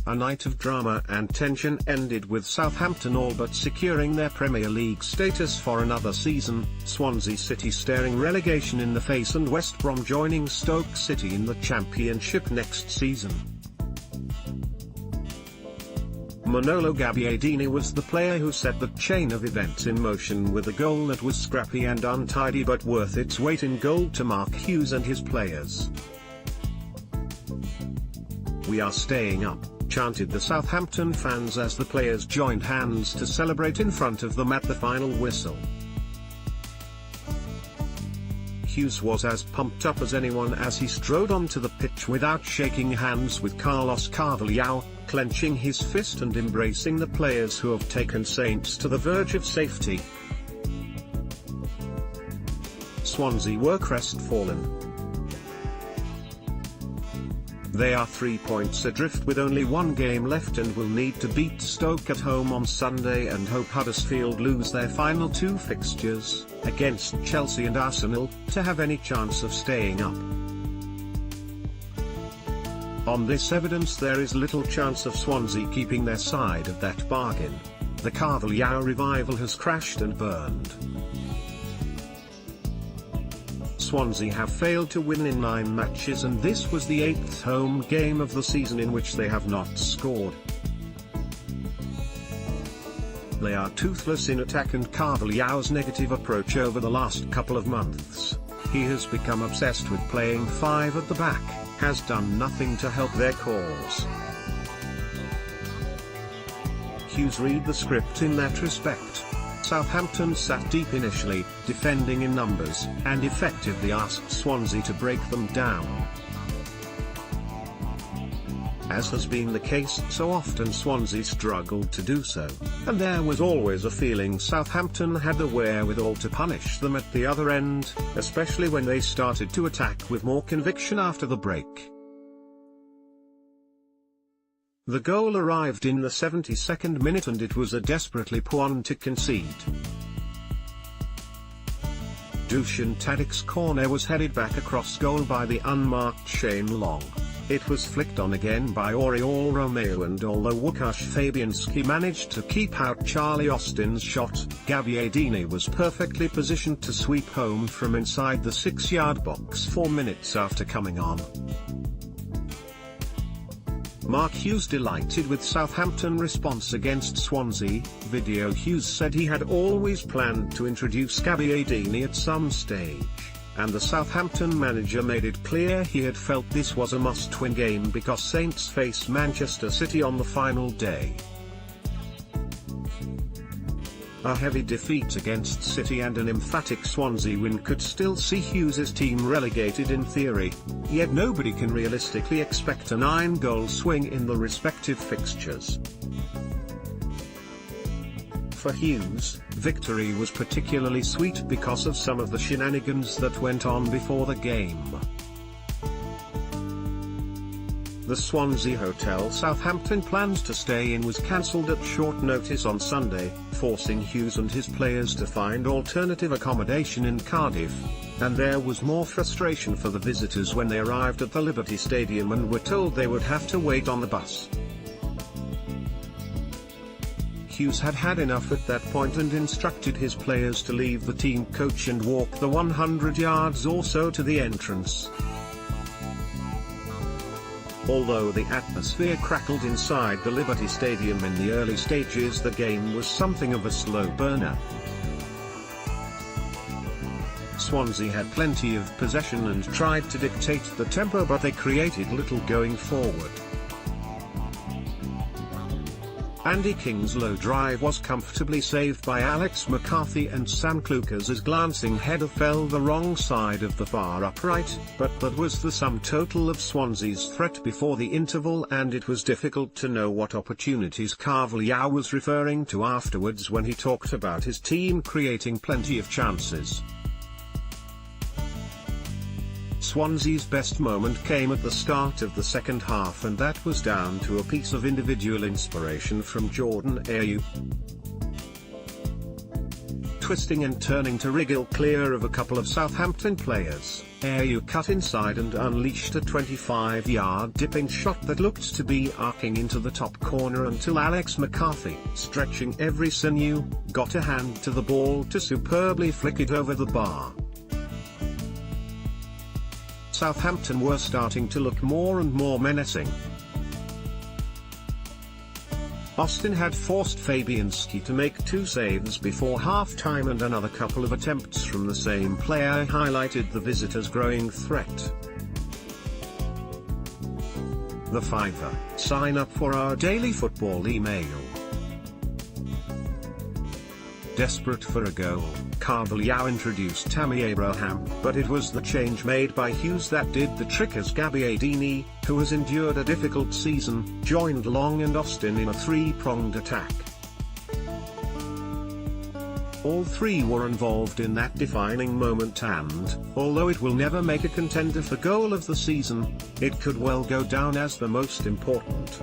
A night of drama and tension ended with Southampton all but securing their Premier League status for another season, Swansea City staring relegation in the face and West Brom joining Stoke City in the Championship next season. Manolo Gabbiadini was the player who set the chain of events in motion with a goal that was scrappy and untidy but worth its weight in gold to Mark Hughes and his players. "We are staying up," chanted the Southampton fans as the players joined hands to celebrate in front of them at the final whistle. Hughes was as pumped up as anyone as he strode onto the pitch without shaking hands with Carlos Carvalhal, clenching his fist and embracing the players who have taken Saints to the verge of safety. Swansea were crestfallen. They are 3 points adrift with only one game left and will need to beat Stoke at home on Sunday and hope Huddersfield lose their final two fixtures, against Chelsea and Arsenal, to have any chance of staying up. On this evidence there is little chance of Swansea keeping their side of that bargain. The Carvalhal revival has crashed and burned. Swansea have failed to win in 9 matches and this was the 8th home game of the season in which they have not scored. They are toothless in attack and Carvalhal's negative approach over the last couple of months, he has become obsessed with playing 5 at the back, has done nothing to help their cause. Hughes read the script in that respect. Southampton sat deep initially, defending in numbers, and effectively asked Swansea to break them down. As has been the case so often, Swansea struggled to do so, and there was always a feeling Southampton had the wherewithal to punish them at the other end, especially when they started to attack with more conviction after the break. The goal arrived in the 72nd minute and it was a desperately poor one to concede. Dusan Tadic's corner was headed back across goal by the unmarked Shane Long. It was flicked on again by Oriol Romeo and although Łukasz Fabianski managed to keep out Charlie Austin's shot, Gabbiadini was perfectly positioned to sweep home from inside the 6-yard box 4 minutes after coming on. Mark Hughes delighted with Southampton response against Swansea. Video Hughes said he had always planned to introduce Gabbiadini at some stage, and the Southampton manager made it clear he had felt this was a must-win game because Saints face Manchester City on the final day. A heavy defeat against City and an emphatic Swansea win could still see Hughes' team relegated in theory, yet nobody can realistically expect a 9-goal swing in the respective fixtures. For Hughes, victory was particularly sweet because of some of the shenanigans that went on before the game. The Swansea hotel Southampton plans to stay in was cancelled at short notice on Sunday, forcing Hughes and his players to find alternative accommodation in Cardiff, and there was more frustration for the visitors when they arrived at the Liberty Stadium and were told they would have to wait on the bus. Hughes had had enough at that point and instructed his players to leave the team coach and walk the 100 yards or so to the entrance. Although the atmosphere crackled inside the Liberty Stadium in the early stages, the game was something of a slow burner. Swansea had plenty of possession and tried to dictate the tempo, but they created little going forward. Andy King's low drive was comfortably saved by Alex McCarthy and Sam Klukas' glancing header fell the wrong side of the far upright, but that was the sum total of Swansea's threat before the interval, and it was difficult to know what opportunities Carvalhal was referring to afterwards when he talked about his team creating plenty of chances. Swansea's best moment came at the start of the second half, and that was down to a piece of individual inspiration from Jordan Ayew. twisting and turning to wriggle clear of a couple of Southampton players, Ayew cut inside and unleashed a 25-yard dipping shot that looked to be arcing into the top corner until Alex McCarthy, stretching every sinew, got a hand to the ball to superbly flick it over the bar. Southampton were starting to look more and more menacing. Austin had forced Fabianski to make 2 saves before half-time, and another couple of attempts from the same player highlighted the visitors' growing threat. The Fiver. Sign up for our daily football email. Desperate for a goal, Carvalhal introduced Tammy Abraham, but it was the change made by Hughes that did the trick, as Gabbiadini, who has endured a difficult season, joined Long and Austin in a 3-pronged attack. All 3 were involved in that defining moment, and, although it will never make a contender for goal of the season, it could well go down as the most important.